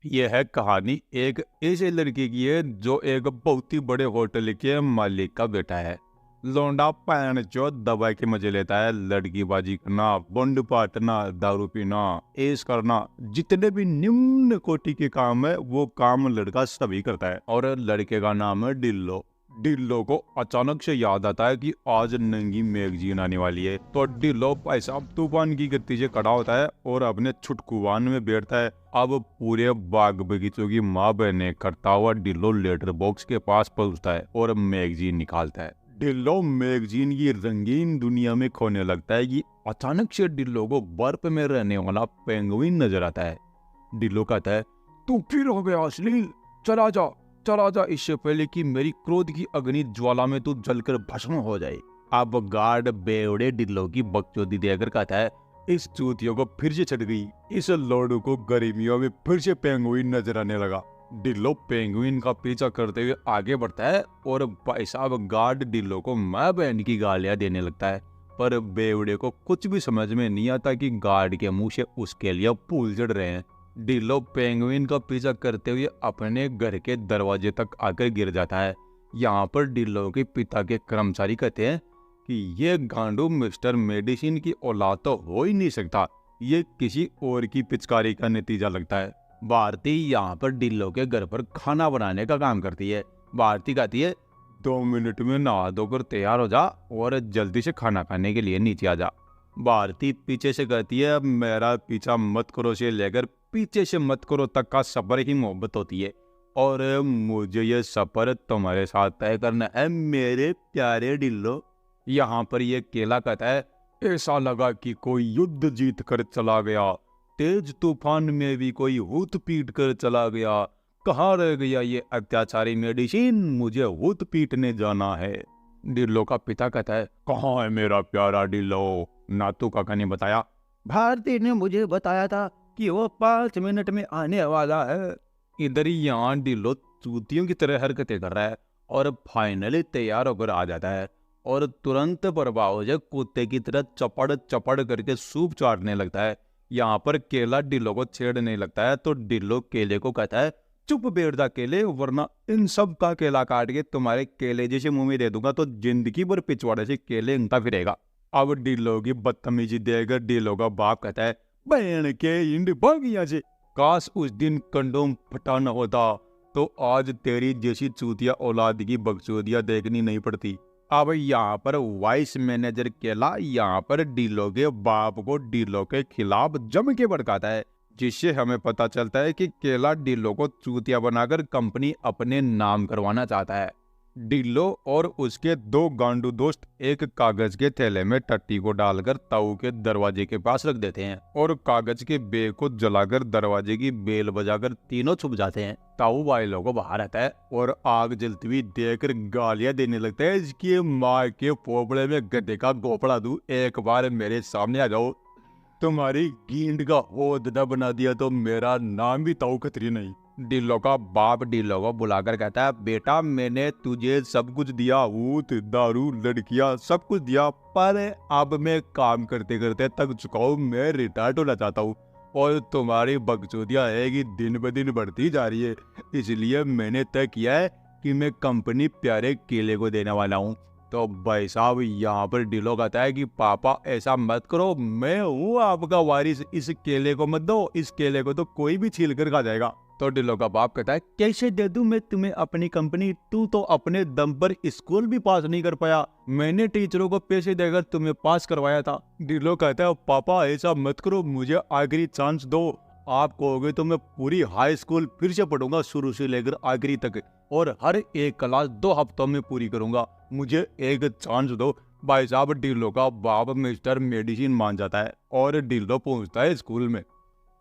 यह है कहानी एक ऐसे लड़के की है जो एक बहुत ही बड़े होटल के मालिक का बेटा है। लौंडा पैन जो दवाई के मजे लेता है, लड़कीबाजी करना, बंड पाटना, दारू पीना, ऐश करना, जितने भी निम्न कोटि के काम है वो काम लड़का सभी करता है। और लड़के का नाम है डिल्लो। डिल्लो को अचानक से याद आता है कि आज नंगी मैगजीन आने वाली है, तो डिल्लो भाई साहब तूफान की गति से खड़ा होता है और अपने छुटकुवान में बैठता है। अब पूरे बाग बगीचों की माँ बहने करता हुआ डिल्लो लेटर बॉक्स के पास पहुंचता है और मैगजीन निकालता है। डिल्लो मैगजीन की रंगीन दुनिया में खोने लगता है कि अचानक से डिल्लो को बर्फ में रहने वाला पेंगुइन नजर आता है। डिल्लो कहता है, तू फिर हो गया अश्लील, चला जा चला जा, इससे पहले कि मेरी क्रोध की अग्नि ज्वाला में तू जलकर भस्म हो जाए। अब गार्ड बेवड़े डिल्लो की बकचोदी देकर कहता है, इस चूतियों को फिर से चढ़ गई। इस लोडू को गर्मियों में फिर से पेंगुइन नजर आने लगा। डिल्लो पेंगुइन का पीछा करते हुए आगे बढ़ता है और भाई साहब गार्ड डिल्लो को माँ बहन की गालियां देने लगता है। पर बेवड़े को कुछ भी समझ में नहीं आता कि गार्ड के मुंह से उसके लिए फूल चढ़ रहे हैं। डिल्लो पेंगुइन का पीछा करते हुए अपने घर के दरवाजे तक आकर गिर जाता है। यहाँ पर डिल्लो के पिता के कर्मचारी कहते हैं कि ये गांडू मिस्टर मेडिसिन की औलाद तो हो ही नहीं सकता, ये किसी और की पिचकारी का नतीजा लगता है। भारती यहाँ पर डिल्लो के घर पर खाना बनाने का काम करती है। भारती कहती है, 2 मिनट में नहा धोकर तैयार हो जा और जल्दी से खाना खाने के लिए नीचे आ जा। भारती पीछे से कहती है, मेरा पीछा मत करो से लेकर पीछे से मत करो तक का सफर ही मोहब्बत होती है और मुझे ये सफर तुम्हारे साथ तय करना है मेरे प्यारे डिल्लो। यहाँ पर ये केला कहता है, ऐसा लगा कि कोई युद्ध जीत कर चला गया, तेज तूफान में भी कोई हुत पीट कर चला गया, कहाँ रह गया ये अत्याचारी मेडिसिन, मुझे हुत पीटने जाना है। डिल्लो का पिता कहता है, कहाँ है मेरा प्यारा डिल्लो, नातू काका ने बताया। भारती ने मुझे बताया था कि वो 5 मिनट में आने वाला है। इधर ही यहाँ डिल्लो चूतियों की तरह हरकतें कर रहा है और फाइनली तैयार होकर आ जाता है और तुरंत प्रभाव से कुत्ते की तरह चपड़ चपड़ करके सूप चाटने लगता है। यहाँ पर केला डिल्लो को छेड़ने लगता है तो डिल्लो केले को कहता है, चुप बैठ जा केले, वरना इन सब का केला काट के तुम्हारे केले जैसे मुंह में दे दूंगा तो जिंदगी भर पिछवाड़े से केले इंगता फिरेगा। अब डिल्लो की बदतमीजी देकर डिल्लो का बाप कहता है, बहन के इंड भाग यहाँ से, काश उस दिन कंडोम फटा न होता तो आज तेरी जैसी चूतिया औलाद की बकचोदियां देखनी नहीं पड़ती। अब यहाँ पर वाइस मैनेजर केला यहाँ पर डिल्लो के बाप को डिल्लो के खिलाफ जम के भड़काता है, जिससे हमें पता चलता है कि केला डिल्लो को चूतिया बनाकर कंपनी अपने नाम करवाना चाहता है। डिल्लो और उसके 2 गांडू दोस्त एक कागज के थैले में टट्टी को डालकर ताऊ के दरवाजे के पास रख देते हैं और कागज के बेग को जलाकर दरवाजे की बेल बजाकर तीनों छुप जाते हैं। ताऊ वाइलों को बाहर आता है और आग जलती हुई देखकर गालियां देने लगता है, इसकी माँ के पोपड़े में गड्ढे का गोपड़ा दूं, एक बार मेरे सामने आ जाओ, तुम्हारी गींड का होद न बना दिया तो मेरा नाम भी ताऊ खत्री नहीं। डिल्लो का बाप डिल्लो को बुलाकर कहता है, बेटा मैंने तुझे सब कुछ दिया, ऊत दारू लड़कियां सब कुछ दिया, पर अब मैं काम करते करते थक चुका हूँ, मैं रिटायर्ड होना चाहता हूँ और तुम्हारी बकचोदियां है कि दिन ब दिन बढ़ती जा रही है, इसलिए मैंने तय किया है कि मैं कंपनी प्यारे केले को देने वाला हूँ। तो भाई साहब यहाँ पर डिल्लो कहता है कि पापा ऐसा मत करो, मैं हूँ आपका वारिस, इस केले को मत दो, इस केले को तो कोई भी छील कर खा जाएगा। तो डिल्लो का बाप कहता है, कैसे दे दूं मैं तुम्हें अपनी कंपनी, तू तो अपने दम पर स्कूल भी पास नहीं कर पाया, मैंने टीचरों को पैसे देकर तुम्हें पास करवाया था। डिल्लो कहता है, पापा ऐसा मत करो, मुझे आखिरी चांस दो, आप कहोगे तो मैं पूरी हाई स्कूल फिर से पढ़ूंगा शुरू से लेकर आखिरी तक और हर एक क्लास 2 हफ्तों में पूरी करूंगा, मुझे एक चांस दो। भाई साहब डिल्लो का बाप मिस्टर मेडिसिन मान जाता है और डिल्लो पहुंचता है स्कूल में।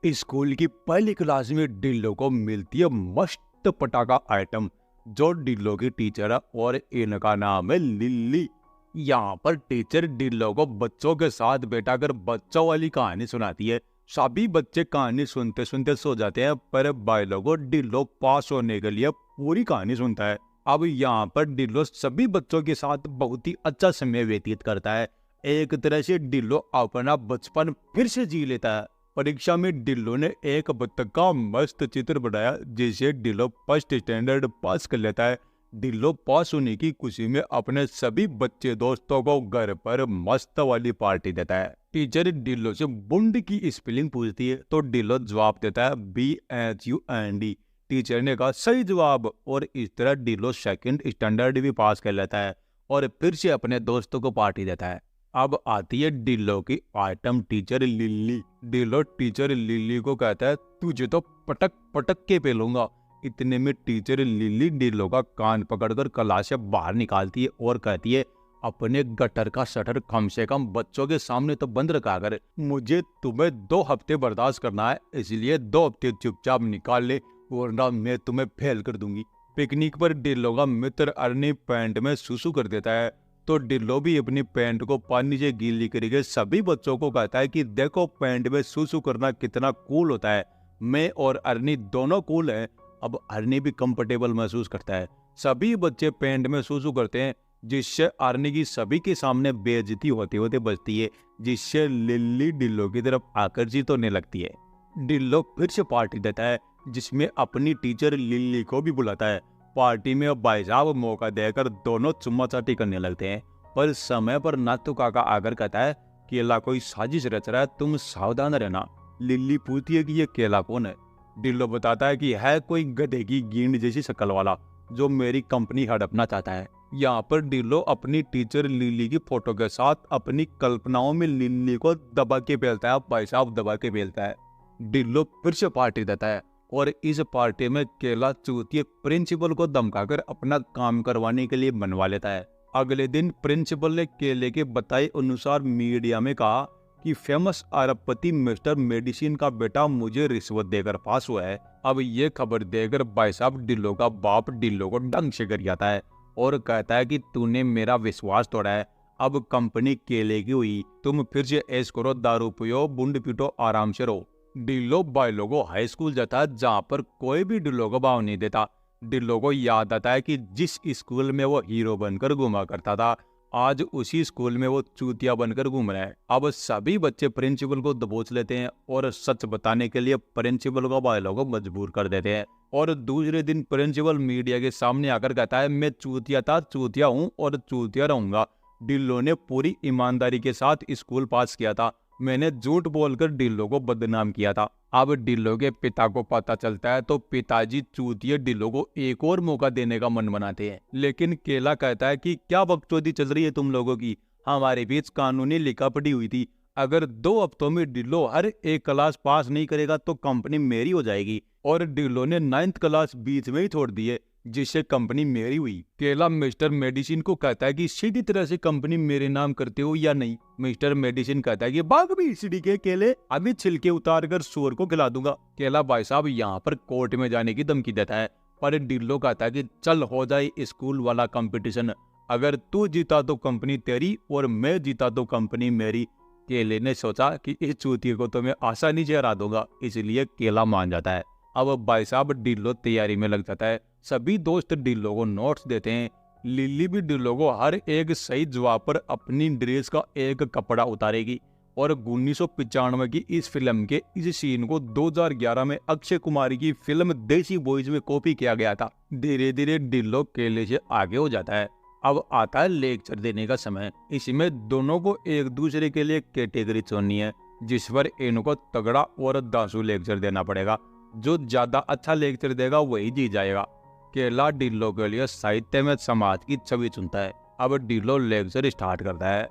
स्कूल की पहली क्लास में डिल्लो को मिलती है मस्त पटाखा आइटम, जो डिल्लो की टीचर है और इनका नाम है लिल्ली। यहाँ पर टीचर डिल्लो को बच्चों के साथ बैठाकर बच्चों वाली कहानी सुनाती है। सभी बच्चे कहानी सुनते सुनते सो जाते हैं, पर बाइलो को डिल्लो पास होने के लिए पूरी कहानी सुनता है। अब यहाँ पर डिल्लो सभी बच्चों के साथ बहुत ही अच्छा समय व्यतीत करता है। एक तरह से डिल्लो अपना बचपन फिर से जी लेता है। परीक्षा में डिल्लो ने एक बत्तख का मस्त चित्र बनाया जिसे डिल्लो फर्स्ट स्टैंडर्ड पास कर लेता है। डिल्लो पास होने की खुशी में अपने सभी बच्चे दोस्तों को घर पर मस्त वाली पार्टी देता है। टीचर डिल्लो से बुंड की स्पेलिंग पूछती है तो डिल्लो जवाब देता है BHUND। टीचर ने कहा सही जवाब, और इस तरह डिल्लो सेकंड स्टैंडर्ड भी पास कर लेता है और फिर से अपने दोस्तों को पार्टी देता है। अब आती है डिल्लो की item teacher Lillie. Dhillon teacher Lillie को कहता है तुझे तो पटक पटक के पेलूंगा। इतने में टीचर लिल्ली डिल्लो का कान पकड़कर क्लास से बाहर निकालती है और कहती है अपने गटर का शटर कम से कम बच्चों के सामने तो बंद रखा कर। मुझे तुम्हें 2 हफ्ते बर्दाश्त करना है, इसलिए 2 हफ्ते चुपचाप निकाल ले वरना मैं तुम्हें फेल कर दूंगी। पिकनिक पर डिल्लो का मित्र अर्नी पैंट में सुसु कर देता है तो डिल्लो भी अपनी पैंट को पानी से गीली करके सभी बच्चों को कहता है कि देखो पैंट में सुसु करना कितना कूल होता है। मैं और अर्नी दोनों कूल हैं। अब अर्नी भी कंफर्टेबल महसूस करता है। सभी बच्चे पैंट में सुसु करते हैं जिससे अर्नी की सभी के सामने बेइज्जती होते होते बचती है, जिससे लिल्ली डिल्लो की तरफ आकर्षित होने लगती है। डिल्लो फिर से पार्टी देता है जिसमें अपनी टीचर लिल्ली को भी बुलाता है। पार्टी में अब भाई साहब मौका देकर दोनों चुम्मा चाटी करने लगते हैं, पर समय पर नाथू काका आकर कहता है केला कोई साजिश रच रहा है, तुम सावधान रहना। लिल्ली पूछती है कि ये केला कौन है। डिल्लो बताता है कि है कोई गधे की गींड जैसी शक्ल वाला जो मेरी कंपनी हड़पना चाहता है। यहाँ पर डिल्लो अपनी टीचर लिल्ली की फोटो के साथ अपनी कल्पनाओं में लिल्ली को दबा के पेलता है। भाई साहब दबा के पेलता है। डिल्लो फिर से पार्टी देता है और इस पार्टी में केला चूतिया प्रिंसिपल को धमकाकर अपना काम करवाने के लिए बनवा लेता है। अगले दिन प्रिंसिपल ने केले के बताए अनुसार मीडिया में कहा कि फेमस अरबपति मिस्टर मेडिसिन का बेटा मुझे रिश्वत देकर पास हुआ है। अब ये खबर देकर भाई साहब डिल्लो का बाप डिल्लो को डंग से कर जाता है और कहता है कि तूने मेरा विश्वास तोड़ा है। अब कंपनी केले की हुई, तुम फिर से ऐश करो, दारू पियो, बुंड पीटो, आराम से रहो। डिल्लो बाइलोगो हाई स्कूल जाता है जहाँ पर कोई भी डिल्लो को भाव नहीं देता। डिल्लो को याद आता है कि जिस स्कूल में वो हीरो बनकर घूमा करता था आज उसी स्कूल में वो चूतिया बनकर घूम रहा है। अब सभी बच्चे प्रिंसिपल को दबोच लेते हैं और सच बताने के लिए प्रिंसिपल को बाइलोगो मजबूर कर देते हैं। और दूसरे दिन प्रिंसिपल मीडिया के सामने आकर कहता है मैं चूतिया था, चूतिया हूँ और चूतिया रहूंगा। डिल्लो ने पूरी ईमानदारी के साथ स्कूल पास किया था, मैंने झूठ बोलकर डिल्लो को बदनाम किया था। अब डिल्लो के पिता को पता चलता है तो पिताजी चूतिया डिल्लो को एक और मौका देने का मन बनाते हैं, लेकिन केला कहता है कि क्या बकचोदी चल रही है तुम लोगों की, हमारे बीच कानूनी लिखापढ़ी हुई थी, अगर 2 हफ्तों में डिल्लो हर एक क्लास पास नहीं करेगा तो कंपनी मेरी हो जाएगी। और डिल्लो ने 9th क्लास बीच में ही छोड़ दी है जिससे कंपनी मेरी हुई। केला मिस्टर मेडिसिन को कहता है कि सीधी तरह से कंपनी मेरे नाम करते हो या नहीं। मिस्टर मेडिसिन कहता है कि बाग भी सीढ़ी के केले, अभी छिलके उतार कर सुअर को खिला दूंगा। केला भाई साहब यहाँ पर कोर्ट में जाने की धमकी देता है, पर डिल्लो कहता है कि चल हो जाए स्कूल वाला कंपटीशन, अगर तू जीता तो कंपनी तेरी और मैं जीता तो कंपनी मेरी। केले ने सोचा कि इस चूतिए को तो मैं आसानी से हरा दूंगा, इसलिए केला मान जाता है। अब भाई साहब डिल्लो तैयारी में लग जाता है। सभी दोस्त डिल्लो को नोट्स देते हैं। लिल्ली भी डिल्लो को हर एक सही जवाब पर अपनी ड्रेस का एक कपड़ा उतारेगी और 1995 की इस फिल्म के इस सीन को 2011 में अक्षय कुमार की फिल्म देसी बॉयज में कॉपी किया गया था। धीरे धीरे डिल्लो केले से आगे हो जाता है। अब आता है लेक्चर देने का समय। इसमें दोनों को एक दूसरे के लिए कैटेगरी चुननी है जिस पर इनको तगड़ा और दांसू लेक्चर देना पड़ेगा। जो ज्यादा अच्छा लेक्चर देगा वही जीत जाएगा। केला डिल्लो के लिए साहित्य में समाज की छवि चुनता है। अब डिल्लो लेक्चर स्टार्ट करता है।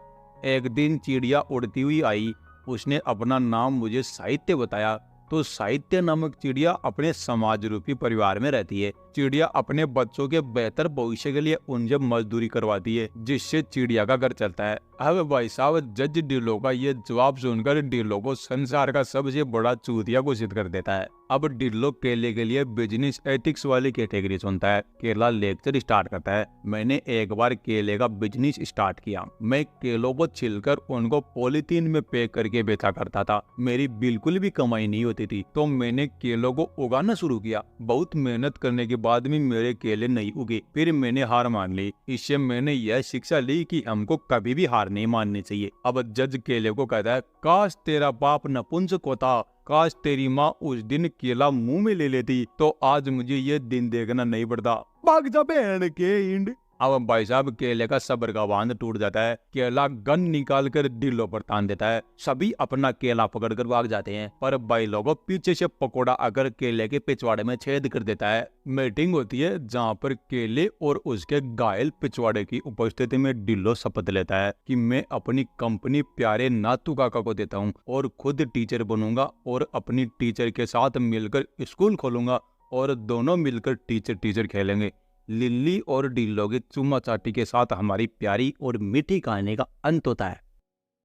एक दिन चिड़िया उड़ती हुई आई, उसने अपना नाम मुझे साहित्य बताया। तो साहित्य नामक चिड़िया अपने समाज रूपी परिवार में रहती है। चिड़िया अपने बच्चों के बेहतर भविष्य के लिए उनसे मजदूरी करवाती है जिससे चिड़िया का घर चलता है। अब भाई साहब जज डिल्लो का ये जवाब सुनकर डिल्लो को संसार का सबसे बड़ा चूतिया घोषित कर देता है। अब डिल्लो केले के लिए बिजनेस एथिक्स वाली कैटेगरी चुनता है। केला लेक्चर स्टार्ट करता है। मैंने एक बार केले का बिजनेस स्टार्ट किया। मैं केलों को छिलकर उनको पॉलीथीन में पैक करके बेचा करता था। मेरी बिल्कुल भी कमाई नहीं होती थी, तो मैंने केलों को उगाना शुरू किया। बहुत मेहनत करने के बाद भी मेरे केले नहीं उगे। फिर मैंने हार मान ली। इससे मैंने यह शिक्षा ली कि हमको कभी भी हार नहीं माननी चाहिए। अब जज केले को कहता है, काश तेरा बाप नपुंसक होता, काश तेरी माँ उस दिन केला मुंह में ले लेती तो आज मुझे ये दिन देखना नहीं पड़ता। भाग जा बहन के इंड। अब भाई साहब केले का सब्र का बांध टूट जाता है। केला गन निकाल कर दिलों पर तान देता है। सभी अपना केला पकड़ कर भाग जाते हैं, पर भाई लोगों पीछे से पकोड़ा आकर केले के पिछवाड़े में छेद कर देता है। मीटिंग होती है जहाँ पर केले और उसके घायल पिछवाड़े की उपस्थिति में डिल्लो शपथ लेता है कि मैं अपनी कंपनी प्यारे नातू काका को देता हूँ और खुद टीचर बनूंगा और अपनी टीचर के साथ मिलकर स्कूल खोलूंगा और दोनों मिलकर टीचर टीचर खेलेंगे। लिल्ली और डिल्लो की चुम्मा चाटी के साथ हमारी प्यारी और मीठी कहानी का अंत होता है।